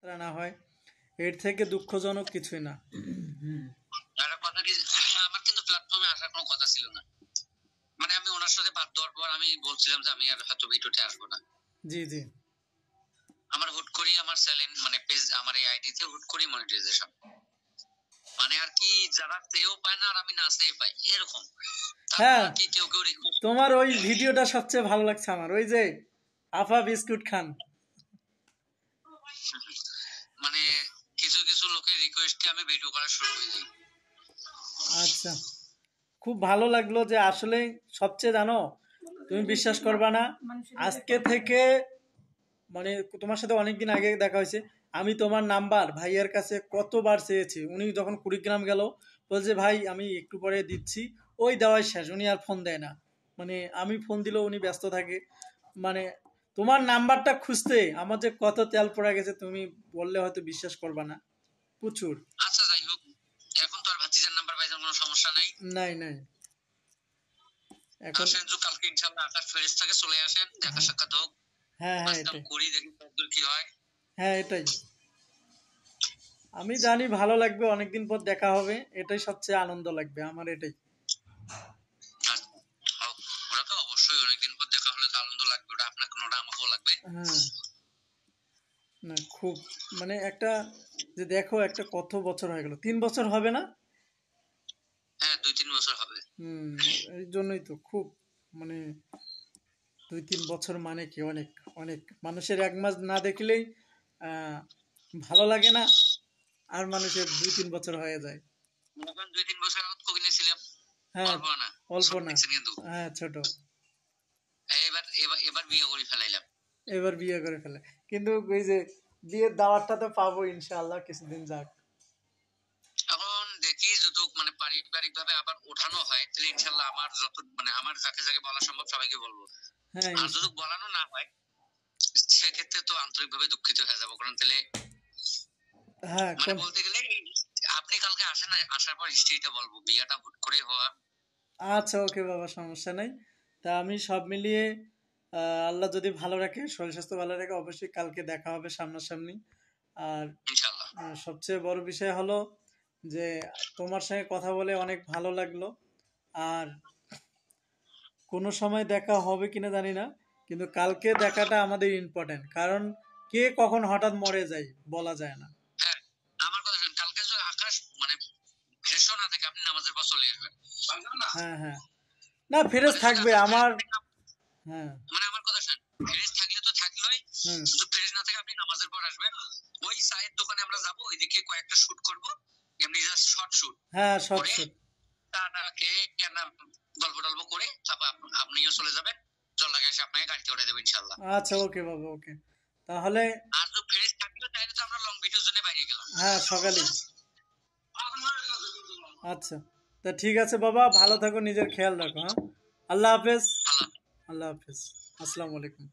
না হয়, এর থেকে দুঃখজনক কিছুই না। একটা কথা কি, আমার কিন্তু প্ল্যাটফর্মে আসার কোনো কথা ছিল না। মানে আমি ওনার সাথে বাদ দেওয়ার পর আমি বলছিলাম যে আমি আর হয়তো ভিডিওতে আসবো না। জি জি। আমার হুট করি আমার চ্যানেল মানে পেজ, আমার এই আইডিতে হুট করি মনিটাইজেশন, মানে আর কি যারা পেয়েও পায় না আর আমি না চেয়ে পাই এরকম। হ্যাঁ, কি কেউ কেউ রিকোয়েস্ট, তোমার ওই ভিডিওটা সবচেয়ে ভালো লাগছে আমার, ওই যে আফা বিস্কুট খান। মানে কিছু কিছু লোকের রিকোয়েস্টে আমি ভিডিও করা শুরু করে দিই। আচ্ছা, খুব ভালো লাগলো যে আসলে সবচেয়ে জানো, তুমি বিশ্বাস করবা না, আজকে থেকে মানে তোমার সাথে অনেকদিন আগে দেখা হয়েছে, আমি তোমার নাম্বার ভাইয়ার কাছে কতবার চেয়েছি। উনি যখন কুড়িগ্রাম গেল বলছে ভাই আমি একটু পরে দিচ্ছি, ওই দেওয়াই শেষ, উনি আর ফোন দেয় না। মানে আমি ফোন দিলেও উনি ব্যস্ত থাকে। মানে তোমার নাম্বারটা খুঁজতে আমার যে কত তেল পড়ে গেছে তুমি বললে হয়তো বিশ্বাস করবা না, প্রচুর। আচ্ছা যাই হোক, এখন তো আর ভাতিজার নাম্বার পাইছেন, কোনো সমস্যা নাই। নাই নাই, এখন আসেন যে কালকে ইনশাআল্লাহ আকাশ ফেরেশ থেকে চলে আসেন, দেখা সাক্ষাৎ হোক। হ্যাঁ হ্যাঁ কাজকাম এটাই, করি, দেখি কতদূর কি হয়। হ্যাঁ এটাই। আমি জানি ভালো লাগবে, অনেকদিন পর দেখা হবে, এটাই সবচেয়ে আনন্দ লাগবে আমার, এটাই। আচ্ছা, হোক। ওরা তো অবশ্যই অনেকদিন পর দেখা হলে তো আনন্দ লাগবে, ওটা আপনাকে ওটা আমাকেও লাগবে। হ্যাঁ, না খুব, মানে একটা যে দেখো একটা কত বছর হয়ে গেল, 3 বছর হবে না? হ্যাঁ 2-3 বছর হবে। হুম, এই জন্যই তো খুব, মানে 2-3 বছর মানে কি অনেক, অনেক। মানুষের 1 মাস না দেখলেই আহ ভালো লাগে না, আর মানুষের 2-3 বছর হয়ে যায়। এখন 2-3 বছর আগত কবি নিয়েছিলাম, হ্যাঁ, অল্প না, অল্প ছোট না, দেখছেন কিন্তু। হ্যাঁ ছোট। এবার এবার এবার বিয়ে করে ফেলাইলাম। এবার বিয়ে করে ফেলে, কিন্তু ওই যে বিয়ের দাওয়াতটা তো পাবো ইনশাআল্লাহ, কিছুদিন যাক। এখন দেখি যদি মানে পারিবারিক ভাবে আবার ওঠানো হয় তাহলে ইনশাল্লাহ আমার যত মানে আমার যাকে যাকে বলা সম্ভব সবাইকে বলবো। হ্যাঁ আর যদি বলানো না হয় সেক্ষেত্রে তো আন্তরিকভাবে দুঃখিত হয়ে যাবো, কারণ তাহলে হ্যাঁ মানে বলতে গেলে আপনি কালকে আসেন, আসার পর হিস্ট্রিটা বলবো, বিয়েটা হুট করে হওয়া। আচ্ছা ওকে বাবা, সমস্যা নাই। তা আমি সব মিলিয়ে আল্লাহ যদি ভালো রাখে, শরীর স্বাস্থ্য ভালো রাখে, অবশ্যই কালকে দেখা হবে সামনাসামনি। আর ইনশাল্লাহ। সবচেয়ে বড় বিষয় হলো যে তোমার সঙ্গে কথা বলে অনেক ভালো লাগলো। আর কোনো সময় দেখা হবে কিনা জানি না, কিন্তু কালকে দেখাটা আমাদের ইম্পর্টেন্ট, কারণ কে কখন হঠাৎ মরে যায় বলা যায় না। হ্যাঁ, আমার কথা শুনুন, কালকে যদি আকাশ মানে ফ্রেশও না থাকে আপনি নামাজের পর চলে আসবেন। হ্যাঁ হ্যাঁ, না ফেরেশ থাকবে আমার। হ্যাঁ, মানে আমার কথা শুনুন, ফ্রেশ থাকলে তো থাকলোই, হুম, কিন্তু ফ্রেশ না থাকে আপনি নামাজের পর আসবেন। ওই চায়ের দোকানে আমরা যাবো, ওইদিকে কয়েকটা শুট করব, এমনি জাস্ট শর্ট শুট হ্যাঁ সব করে সব। টাটা খেয়ে কেন গল্প টল্প করে তারপর আপনিও চলে যাবেন, জল লাগাই এসে আপনাকে গাড়িতে উঠে দেবো ইনশাল্লাহ। আচ্ছা ওকে বাবা, ওকে তাহলে। আর তো ফ্রেশ থাকলেও তাইলে তো আমরা লং ভিডিওর জন্য বাইরে গেলাম। হ্যাঁ সকালে। আচ্ছা, তা ঠিক আছে বাবা, ভালো থাকো, নিজের খেয়াল রাখো, হ্যাঁ। আল্লাহ হাফেজ। আল্লাহ। আল্লাহ হাফেজ। আসসালামু আলাইকুম।